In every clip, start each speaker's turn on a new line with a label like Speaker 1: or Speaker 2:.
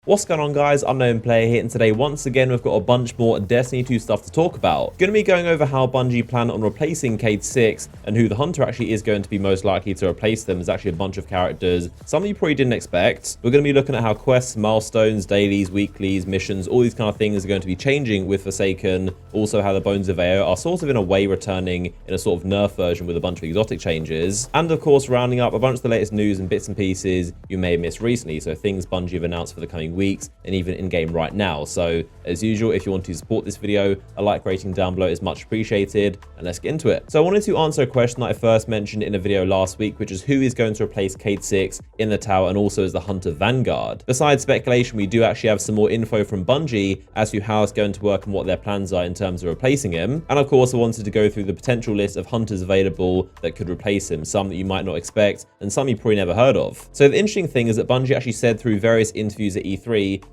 Speaker 1: What's going on, guys? Unknown Player here, and today once again we've got a bunch more Destiny 2 stuff to talk about. Going to be going over how Bungie plan on replacing Cade 6 and who the hunter actually is going to be most likely to replace them. There's actually a bunch of characters, some you probably didn't expect. We're going to be looking at how quests, milestones, dailies, weeklies, missions, all these kind of things are going to be changing with Forsaken. Also how the Bones of AO are sort of in a way returning in a sort of nerf version with a bunch of exotic changes. And of course rounding up a bunch of the latest news and bits and pieces you may have missed recently, so things Bungie have announced for the coming weeks and even in game right now. So as usual, if you want to support this video, a like rating down below is much appreciated, and let's get into it. So I wanted to answer a question that I first mentioned in a video last week, which is who is going to replace Cade 6 in the tower and also as the hunter vanguard. Besides speculation, we do actually have some more info from Bungie as to how it's going to work and what their plans are in terms of replacing him. And of course I wanted to go through the potential list of hunters available that could replace him, some that you might not expect and some you probably never heard of. So the interesting thing is that Bungie actually said through various interviews at E3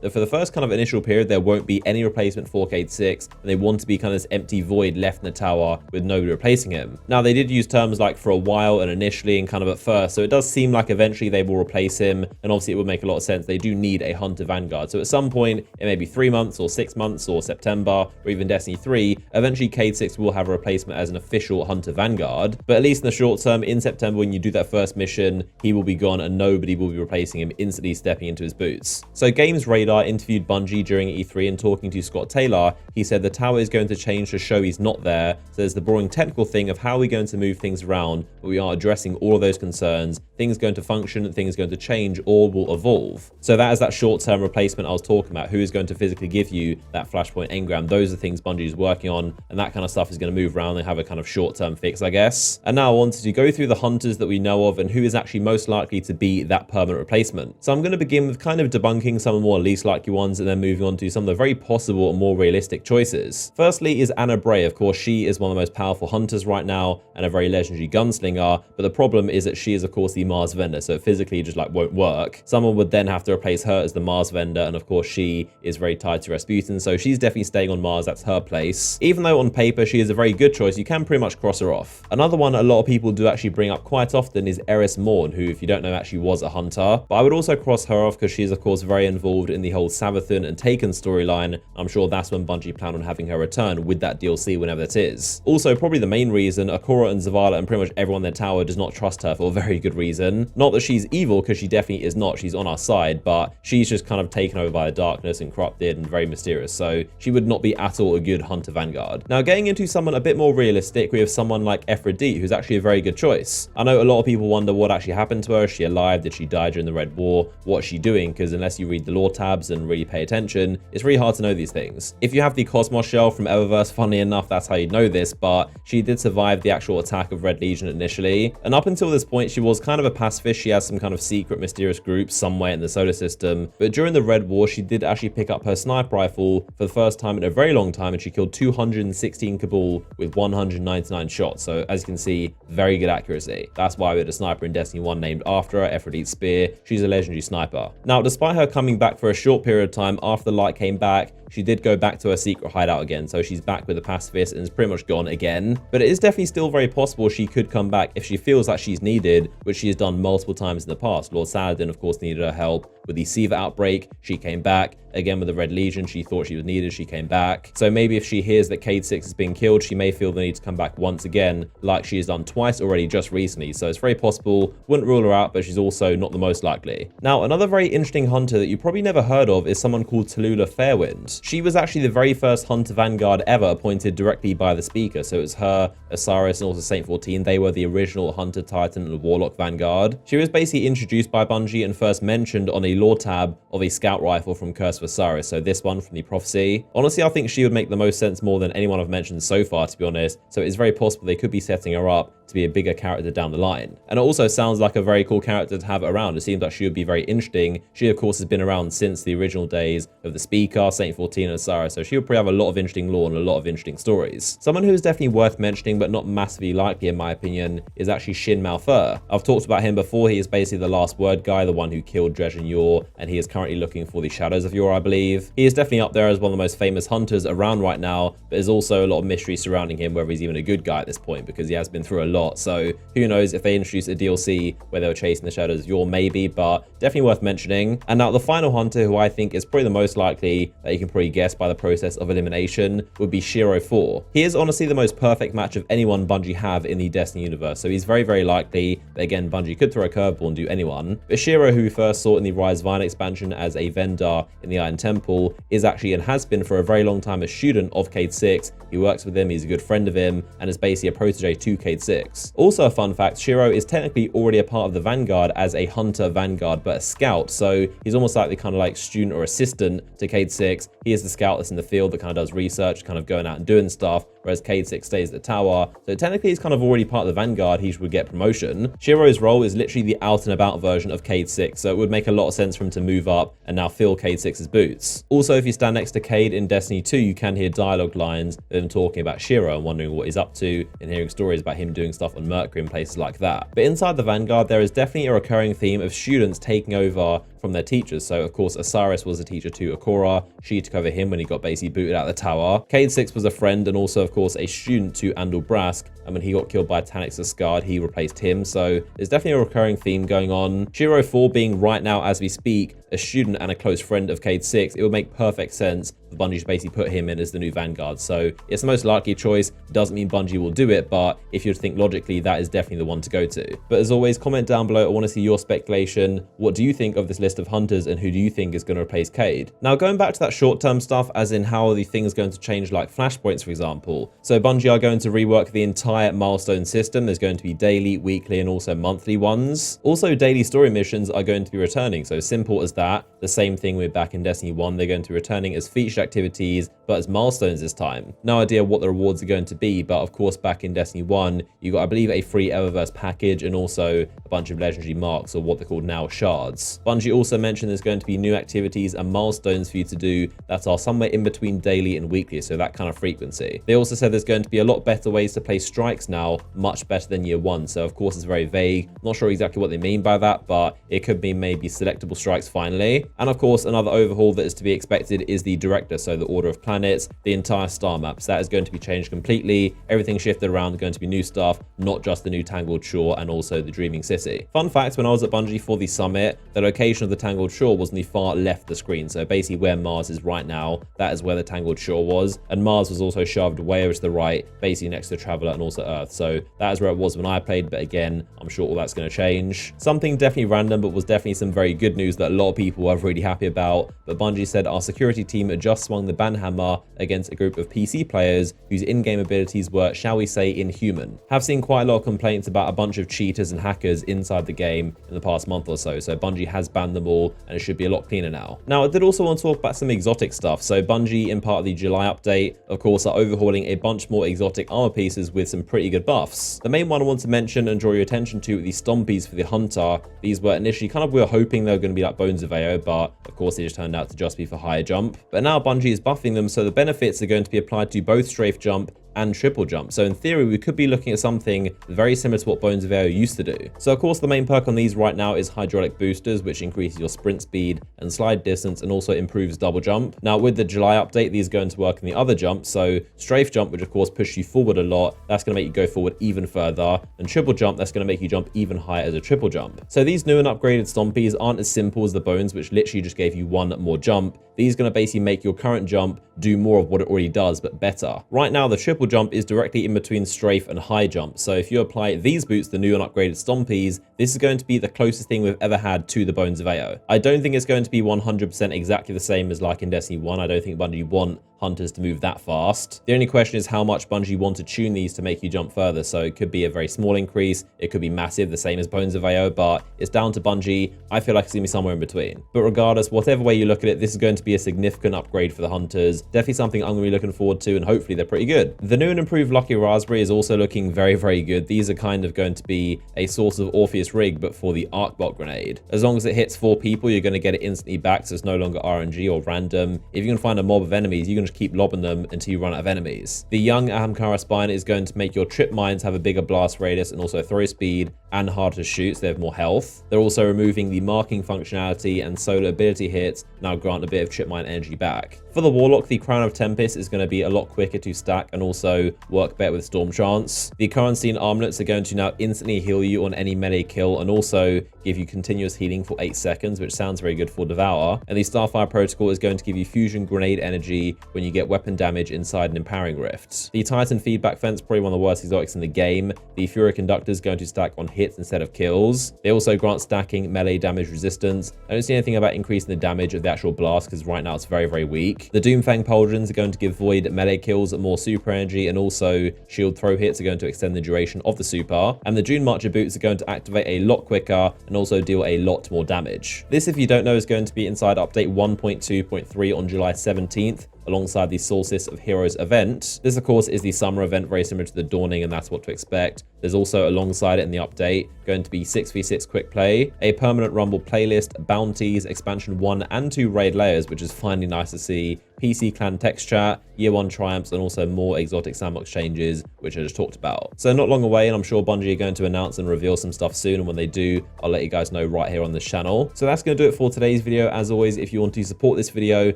Speaker 1: that for the first kind of initial period there won't be any replacement for Cade 6, and they want to be kind of this empty void left in the tower with nobody replacing him. Now they did use terms like for a while and initially and kind of at first, so it does seem like eventually they will replace him, and obviously it would make a lot of sense. They do need a hunter vanguard, so at some point it may be 3 months or 6 months or September or even Destiny 3, eventually Cade 6 will have a replacement as an official hunter vanguard. But at least in the short term, in September when you do that first mission, he will be gone and nobody will be replacing him, instantly stepping into his boots. So Games Radar interviewed Bungie during E3, and talking to Scott Taylor, he said the tower is going to change to show he's not there. So there's the boring technical thing of how we're going to move things around, but we are addressing all of those concerns. Things going to function, things going to change, or will evolve. So that is that short-term replacement I was talking about. Who is going to physically give you that flashpoint engram? Those are the things Bungie is working on, and that kind of stuff is going to move around and have a kind of short-term fix, I guess. And now I wanted to go through the hunters that we know of and who is actually most likely to be that permanent replacement. So I'm going to begin with kind of debunking some of the more least likely ones and then moving on to some of the very possible and more realistic choices. Firstly is Anna Bray. Of course, she is one of the most powerful hunters right now and a very legendary gunslinger, but the problem is that she is of course the Mars vendor, so it physically just like won't work. Someone would then have to replace her as the Mars vendor, and of course she is very tied to Rasputin, so she's definitely staying on Mars. That's her place. Even though on paper she is a very good choice, you can pretty much cross her off. Another one a lot of people do actually bring up quite often is Eris Morn, who, if you don't know, actually was a hunter, but I would also cross her off because she is of course very involved in the whole Savathun and Taken storyline. I'm sure that's when Bungie plan on having her return with that DLC whenever that is. Also, probably the main reason Akora and Zavala and pretty much everyone in their tower does not trust her for a very good reason. Not that she's evil, because she definitely is not. She's on our side, but she's just kind of taken over by the darkness and corrupted and very mysterious, so she would not be at all a good hunter vanguard. Now getting into someone a bit more realistic, we have someone like Ephrodite, who's actually a very good choice. I know a lot of people wonder what actually happened to her. Is she alive? Did she die during the Red War? What's she doing? Because unless you read the lore tabs and really pay attention, it's really hard to know these things. If you have the Cosmos shell from Eververse, funnily enough, that's how you know this, but she did survive the actual attack of Red Legion initially, and up until this point she was kind of a pacifist. She has some kind of secret mysterious group somewhere in the solar system, but during the Red War she did actually pick up her sniper rifle for the first time in a very long time, and she killed 216 Cabal with 199 shots. So as you can see, very good accuracy. That's why we had a sniper in Destiny 1 named after her, Ephrodite Spear. She's a legendary sniper. Now despite her coming back for a short period of time after the light came back, she did go back to her secret hideout again, so she's back with the pacifist and is pretty much gone again. But it is definitely still very possible she could come back if she feels like she's needed, which she has done multiple times in the past. Lord Saladin, of course, needed her help with the Siva outbreak. She came back. Again with the Red Legion, she thought she was needed, she came back. So maybe if she hears that Cade 6 is being killed, she may feel the need to come back once again, like she has done twice already just recently. So it's very possible, wouldn't rule her out, but she's also not the most likely. Now another very interesting hunter that you probably never heard of is someone called Tallulah Fairwind. She was actually the very first hunter vanguard ever appointed directly by the speaker. So it was her, Osiris, and also Saint 14. They were the original hunter titan and warlock vanguard. She was basically introduced by Bungie and first mentioned on a lore tab of a scout rifle from Curse of Osiris, so this one from the Prophecy. Honestly, I think she would make the most sense more than anyone I've mentioned so far, to be honest, so it's very possible they could be setting her up to be a bigger character down the line. And it also sounds like a very cool character to have around. It seems like she would be very interesting. She of course has been around since the original days of the Speaker, Saint 14 14 and Osiris, so she'll probably have a lot of interesting lore and a lot of interesting stories. Someone who is definitely worth mentioning, but not massively likely in my opinion, is actually Shin Malphur. I've talked about him before. He is basically the last word guy, the one who killed Dredge and Yor, and he is currently looking for the shadows of Yor, I believe. He is definitely up there as one of the most famous hunters around right now, but there's also a lot of mystery surrounding him, whether he's even a good guy at this point, because he has been through a lot. So who knows if they introduce a DLC where they were chasing the shadows of Yor, maybe, but definitely worth mentioning. And now the final hunter, who I think is probably the most likely that you can probably guess by the process of elimination, would be Shiro 4. He is honestly the most perfect match of anyone Bungie have in the Destiny universe, so he's very, very likely. But again, Bungie could throw a curveball and do anyone. But Shiro, who we first saw in the Rise Vine expansion as a vendor in the Iron Temple, is actually and has been for a very long time a student of Cayde 6. He works with him, he's a good friend of him, and is basically a protege to Cayde 6. Also a fun fact, Shiro is technically already a part of the Vanguard as a hunter Vanguard, but a scout, so he's almost like the kind of like student or assistant to Cayde 6. He is the scout that's in the field that kind of does research, kind of going out and doing stuff, whereas Cayde 6 stays at the tower. So technically he's kind of already part of the Vanguard, he should get promotion. Shiro's role is literally the out and about version of Cayde 6, so it would make a lot of sense for him to move up and now fill Cayde 6's boots. Also, if you stand next to Cayde in Destiny 2, you can hear dialogue lines of him talking about Shiro and wondering what he's up to, and hearing stories about him doing stuff on Mercury and places like that. But inside the Vanguard, there is definitely a recurring theme of students taking over from their teachers. So of course Osiris was a teacher to Ikora, she took over him when he got basically booted out of the tower. Cayde 6 was a friend and also of course a student to Andal Brask, and when he got killed by Tanix Asgard, he replaced him. So there's definitely a recurring theme going on. Shiro 4 being right now as we speak a student and a close friend of Cayde 6, it would make perfect sense for Bungie to basically put him in as the new Vanguard. So it's the most likely choice. Doesn't mean Bungie will do it, but if you think logically, that is definitely the one to go to. But as always, comment down below. I want to see your speculation. What do you think of this list of hunters, and who do you think is going to replace Cayde? Now, going back to that short-term stuff, as in how are the things going to change, like flashpoints, for example. So Bungie are going to rework the entire milestone system. There's going to be daily, weekly, and also monthly ones. Also, daily story missions are going to be returning. So simple as that. The same thing with back in Destiny 1, they're going to be returning as featured activities, but as milestones this time. No idea what the rewards are going to be, but of course back in Destiny 1, you got, I believe, a free Eververse package and also a bunch of legendary marks, or what they're called now, shards. Bungie also mentioned there's going to be new activities and milestones for you to do that are somewhere in between daily and weekly, so that kind of frequency. They also said there's going to be a lot better ways to play strikes now, much better than year 1. So of course it's very vague. Not sure exactly what they mean by that, but it could be maybe selectable strikes finally. And of course, another overhaul that is to be expected is the director, so the order of planets, the entire star maps. That is going to be changed completely. Everything shifted around, going to be new stuff, not just the new Tangled Shore and also the Dreaming City. Fun fact, when I was at Bungie for the summit, the location of the Tangled Shore was on the far left of the screen. So basically where Mars is right now, that is where the Tangled Shore was. And Mars was also shoved way over to the right, basically next to Traveler and also Earth. So that is where it was when I played, but again, I'm sure all that's going to change. Something definitely random, but was definitely some very good news that a lot of people are really happy about. But Bungie said our security team just swung the banhammer against a group of PC players whose in-game abilities were, shall we say, inhuman. Have seen quite a lot of complaints about a bunch of cheaters and hackers inside the game in the past month or so. So Bungie has banned them all, and it should be a lot cleaner now. Now, I did also want to talk about some exotic stuff. So Bungie, in part of the July update, of course, are overhauling a bunch more exotic armor pieces with some pretty good buffs. The main one I want to mention and draw your attention to are the Stompies for the Hunter. These were initially kind of, we were hoping they were going to be like Bones of Ao, but of course they just turned out to just be for higher jump. But now Bungie is buffing them, so the benefits are going to be applied to both strafe jump and triple jump. So in theory, we could be looking at something very similar to what Bones of Ao used to do. So of course, the main perk on these right now is hydraulic boosters, which increases your sprint speed and slide distance and also improves double jump. Now with the July update, these are going to work in the other jump. So strafe jump, which of course pushes you forward a lot, that's going to make you go forward even further. And triple jump, that's going to make you jump even higher as a triple jump. So these new and upgraded Stompies aren't as simple as the Bones, which literally just gave you one more jump. These are going to basically make your current jump do more of what it already does, but better. Right now, the triple jump is directly in between strafe and high jump. So if you apply these boots, the new and upgraded Stompies, this is going to be the closest thing we've ever had to the Bones of Ao. I don't think it's going to be 100% exactly the same as like in Destiny 1. I don't think Bungie want hunters to move that fast. The only question is how much Bungie want to tune these to make you jump further. So it could be a very small increase, it could be massive, the same as Bones of AO, but it's down to Bungie. I feel like it's gonna be somewhere in between. But regardless, whatever way you look at it, this is going to be a significant upgrade for the hunters. Definitely something I'm gonna be looking forward to, and hopefully they're pretty good. The new and improved Lucky Raspberry is also looking very, very good. These are kind of going to be a source of Orpheus rig, but for the Arcbot grenade. As long as it hits 4 people, you're gonna get it instantly back, so it's no longer RNG or random. If you can find a mob of enemies, you can just keep lobbing them until you run out of enemies. The young Ahamkara Spine is going to make your trip mines have a bigger blast radius and also throw speed and harder to shoot, so they have more health. They're also removing the marking functionality, and solo ability hits now grant a bit of trip mine energy back. For the Warlock, the Crown of Tempest is going to be a lot quicker to stack and also work better with Storm Chance. The Currency armlets are going to now instantly heal you on any melee kill and also give you continuous healing for 8 seconds, which sounds very good for Devour. And the Starfire Protocol is going to give you fusion grenade energy when you get weapon damage inside an empowering rift. The Titan Feedback Fence, probably one of the worst exotics in the game. The Fury Conductor is going to stack on hits instead of kills. They also grant stacking melee damage resistance. I don't see anything about increasing the damage of the actual blast because right now it's very, very weak. The Doomfang Pauldrons are going to give void melee kills more super energy, and also shield throw hits are going to extend the duration of the super. And the June Marcher boots are going to activate a lot quicker and also deal a lot more damage. This, if you don't know, is going to be inside update 1.2.3 on July 17th. Alongside the Solstice of Heroes event. This, of course, is the summer event, very similar to the Dawning, and that's what to expect. There's also, alongside it in the update, going to be 6v6 quick play, a permanent Rumble playlist, bounties, expansion 1 and 2 raid layers, which is finally nice to see, PC clan text chat, year 1 triumphs, and also more exotic sandbox changes, which I just talked about. So not long away, and I'm sure Bungie are going to announce and reveal some stuff soon, and when they do, I'll let you guys know right here on this channel. So that's going to do it for today's video. As always, if you want to support this video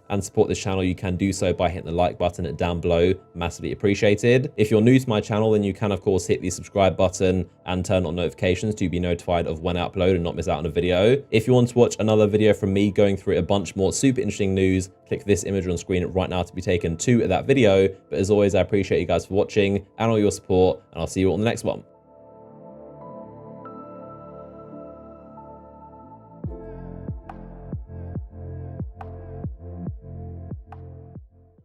Speaker 1: and support this channel, you can do so by hitting the like button down below. Massively appreciated. If you're new to my channel, then you can of course hit the subscribe button and turn on notifications to be notified of when I upload and not miss out on a video. If you want to watch another video from me going through a bunch more super interesting news, click this image on screen right now to be taken to that video. But as always, I appreciate you guys for watching and all your support, and I'll see you all in the next one.